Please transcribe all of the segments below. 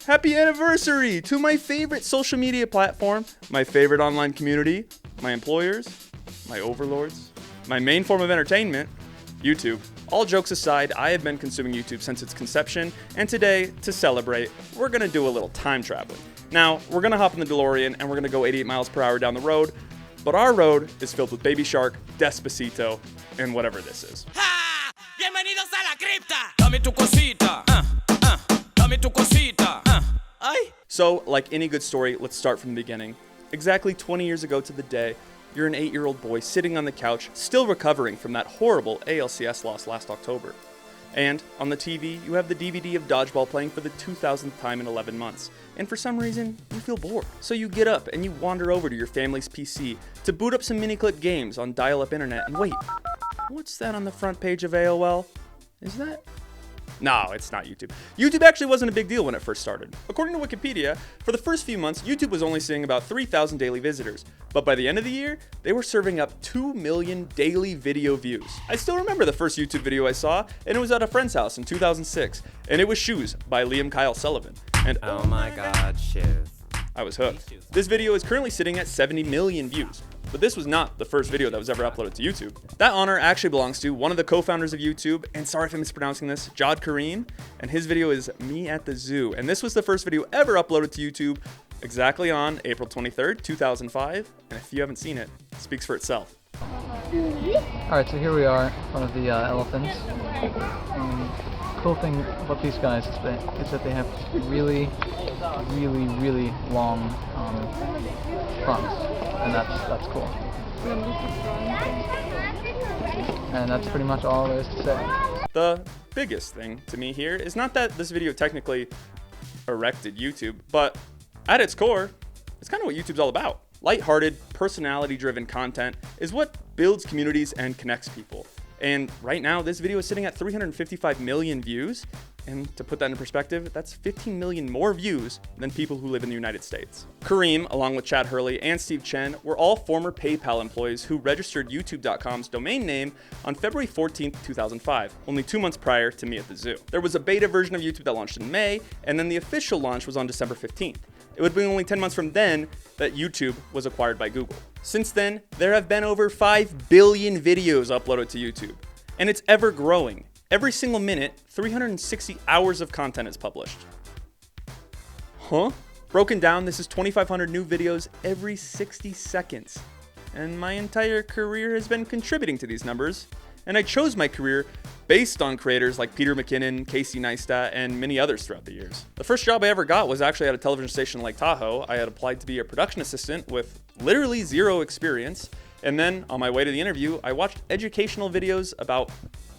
Happy anniversary to my favorite social media platform, my favorite online community, my employers, my overlords, my main form of entertainment, YouTube. All jokes aside, I have been consuming YouTube since its conception, and today, to celebrate, we're gonna do a little time traveling. Now, we're gonna hop in the DeLorean and we're gonna go 88 miles per hour down the road, but our road is filled with Baby Shark, Despacito, and whatever this is. ¡Ja! ¡Bienvenidos a la cripta! Dame tu cosita, dame tu cosita, ay. So, like any good story, let's start from the beginning. Exactly 20 years ago to the day, you're an 8-year-old boy sitting on the couch, still recovering from that horrible ALCS loss last October. And on the TV, you have the DVD of Dodgeball playing for the 2000th time in 11 months. And for some reason, you feel bored. So you get up and you wander over to your family's PC to boot up some mini-clip games on dial-up internet. And wait, what's that on the front page of AOL? Is that? No, it's not YouTube. YouTube actually wasn't a big deal when it first started. According to Wikipedia, for the first few months, YouTube was only seeing about 3,000 daily visitors. But by the end of the year, they were serving up 2 million daily video views. I still remember the first YouTube video I saw, and it was at a friend's house in 2006. And it was Shoes by Liam Kyle Sullivan. And Oh my god, shoes. I was hooked. This video is currently sitting at 70 million views. But this was not the first video that was ever uploaded to YouTube. That honor actually belongs to one of the co-founders of YouTube, and sorry if I'm mispronouncing this, Jod Kareem, and his video is Me at the Zoo. And this was the first video ever uploaded to YouTube exactly on April 23rd, 2005. And if you haven't seen it, it speaks for itself. Alright, so here we are in front of the elephants. Cool thing about these guys is that they have really long fronts, and that's cool. And that's pretty much all there is to say. The biggest thing to me here is not that this video technically erected YouTube, but at its core, it's kind of what YouTube's all about. Lighthearted, personality-driven content is what builds communities and connects people. And right now, this video is sitting at 355 million views. And to put that in perspective, that's 15 million more views than people who live in the United States. Kareem, along with Chad Hurley and Steve Chen, were all former PayPal employees who registered YouTube.com's domain name on February 14th, 2005, only 2 months prior to Me at the Zoo. There was a beta version of YouTube that launched in May, and then the official launch was on December 15th. It would be only 10 months from then that YouTube was acquired by Google. Since then, there have been over 5 billion videos uploaded to YouTube, and it's ever growing. Every single minute, 360 hours of content is published. Huh? Broken down, this is 2,500 new videos every 60 seconds. And my entire career has been contributing to these numbers, and I chose my career based on creators like Peter McKinnon, Casey Neistat, and many others throughout the years. The first job I ever got was actually at a television station in Lake Tahoe. I had applied to be a production assistant with literally zero experience, and then on my way to the interview, I watched educational videos about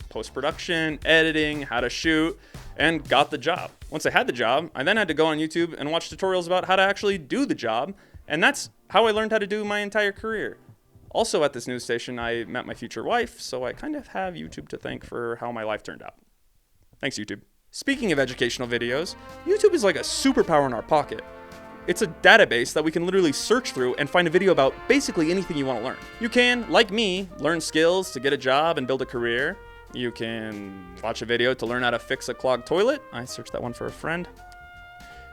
post-production, editing, how to shoot, and got the job. Once I had the job, I then had to go on YouTube and watch tutorials about how to actually do the job, and that's how I learned how to do my entire career. Also at this news station, I met my future wife, so I kind of have YouTube to thank for how my life turned out. Thanks, YouTube. Speaking of educational videos, YouTube is like a superpower in our pocket. It's a database that we can literally search through and find a video about basically anything you want to learn. You can, like me, learn skills to get a job and build a career. You can watch a video to learn how to fix a clogged toilet. I searched that one for a friend.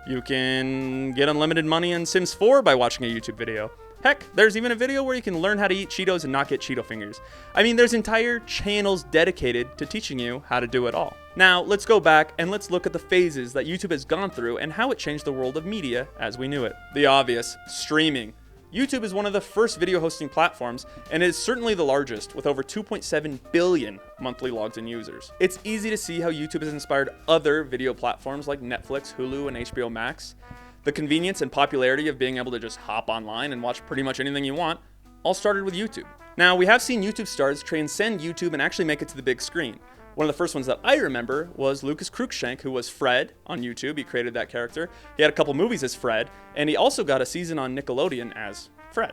You can get unlimited money in Sims 4 by watching a YouTube video. Heck, there's even a video where you can learn how to eat Cheetos and not get Cheeto fingers. I mean, there's entire channels dedicated to teaching you how to do it all. Now, let's go back and let's look at the phases that YouTube has gone through and how it changed the world of media as we knew it. The obvious, streaming. YouTube is one of the first video hosting platforms, and is certainly the largest, with over 2.7 billion monthly logged in users. It's easy to see how YouTube has inspired other video platforms like Netflix, Hulu, and HBO Max. The convenience and popularity of being able to just hop online and watch pretty much anything you want all started with YouTube. Now, we have seen YouTube stars transcend YouTube and actually make it to the big screen. One of the first ones that I remember was Lucas Cruikshank, who was Fred on YouTube. He created that character. He had a couple movies as Fred, and he also got a season on Nickelodeon as Fred.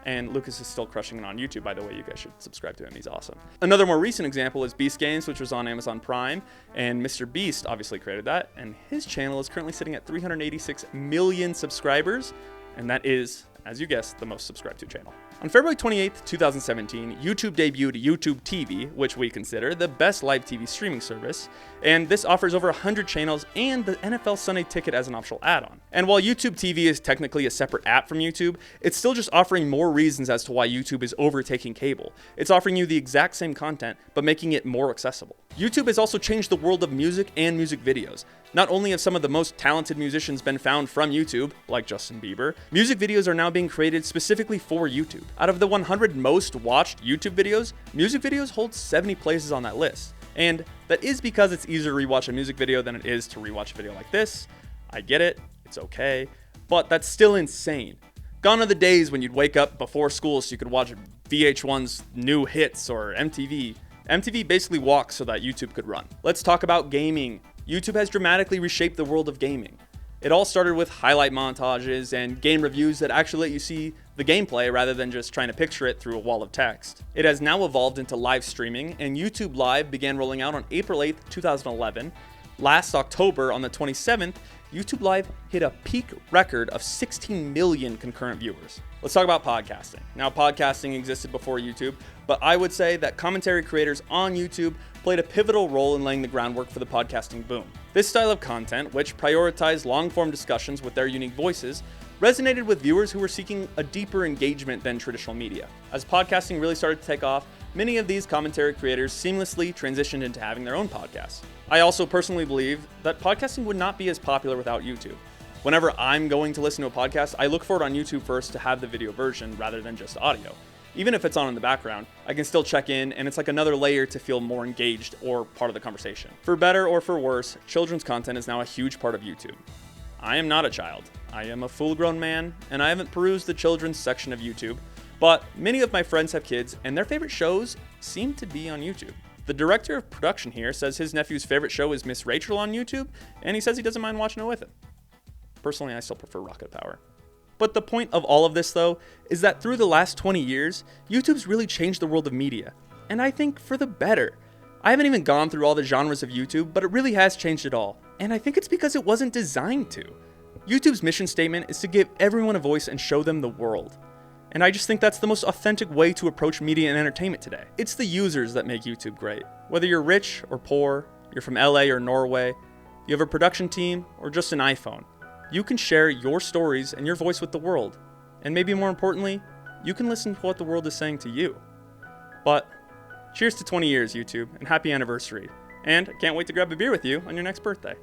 And Lucas is still crushing it on YouTube, by the way. You guys should subscribe to him. He's awesome. Another more recent example is Beast Games, which was on Amazon Prime. And Mr. Beast obviously created that. And his channel is currently sitting at 386 million subscribers. And that is as you guessed, the most subscribed to channel. On February 28th, 2017, YouTube debuted YouTube TV, which we consider the best live TV streaming service, and this offers over 100 channels and the NFL Sunday Ticket as an optional add-on. And while YouTube TV is technically a separate app from YouTube, it's still just offering more reasons as to why YouTube is overtaking cable. It's offering you the exact same content, but making it more accessible. YouTube has also changed the world of music and music videos. Not only have some of the most talented musicians been found from YouTube, like Justin Bieber, music videos are now being created specifically for YouTube. Out of the 100 most watched YouTube videos, music videos hold 70 places on that list. And that is because it's easier to rewatch a music video than it is to rewatch a video like this. I get it, it's okay, but that's still insane. Gone are the days when you'd wake up before school so you could watch VH1's new hits or MTV. MTV basically walked so that YouTube could run. Let's talk about gaming. YouTube has dramatically reshaped the world of gaming. It all started with highlight montages and game reviews that actually let you see the gameplay rather than just trying to picture it through a wall of text. It has now evolved into live streaming, and YouTube Live began rolling out on April 8th, 2011. Last October, on the 27th, YouTube Live hit a peak record of 16 million concurrent viewers. Let's talk about podcasting. Now, podcasting existed before YouTube, but I would say that commentary creators on YouTube played a pivotal role in laying the groundwork for the podcasting boom. This style of content, which prioritized long-form discussions with their unique voices, resonated with viewers who were seeking a deeper engagement than traditional media. As podcasting really started to take off, many of these commentary creators seamlessly transitioned into having their own podcasts. I also personally believe that podcasting would not be as popular without YouTube. Whenever I'm going to listen to a podcast, I look for it on YouTube first to have the video version rather than just audio. Even if it's on in the background, I can still check in, and it's like another layer to feel more engaged or part of the conversation. For better or for worse, children's content is now a huge part of YouTube. I am not a child. I am a full-grown man, and I haven't perused the children's section of YouTube, but many of my friends have kids, and their favorite shows seem to be on YouTube. The director of production here says his nephew's favorite show is Miss Rachel on YouTube, and he says he doesn't mind watching it with him. Personally, I still prefer Rocket Power. But the point of all of this, though, is that through the last 20 years, YouTube's really changed the world of media, and I think for the better. I haven't even gone through all the genres of YouTube, but it really has changed it all, and I think it's because it wasn't designed to. YouTube's mission statement is to give everyone a voice and show them the world. And I just think that's the most authentic way to approach media and entertainment today. It's the users that make YouTube great. Whether you're rich or poor, you're from LA or Norway, you have a production team, or just an iPhone, you can share your stories and your voice with the world. And maybe more importantly, you can listen to what the world is saying to you. But cheers to 20 years, YouTube, and happy anniversary. And I can't wait to grab a beer with you on your next birthday.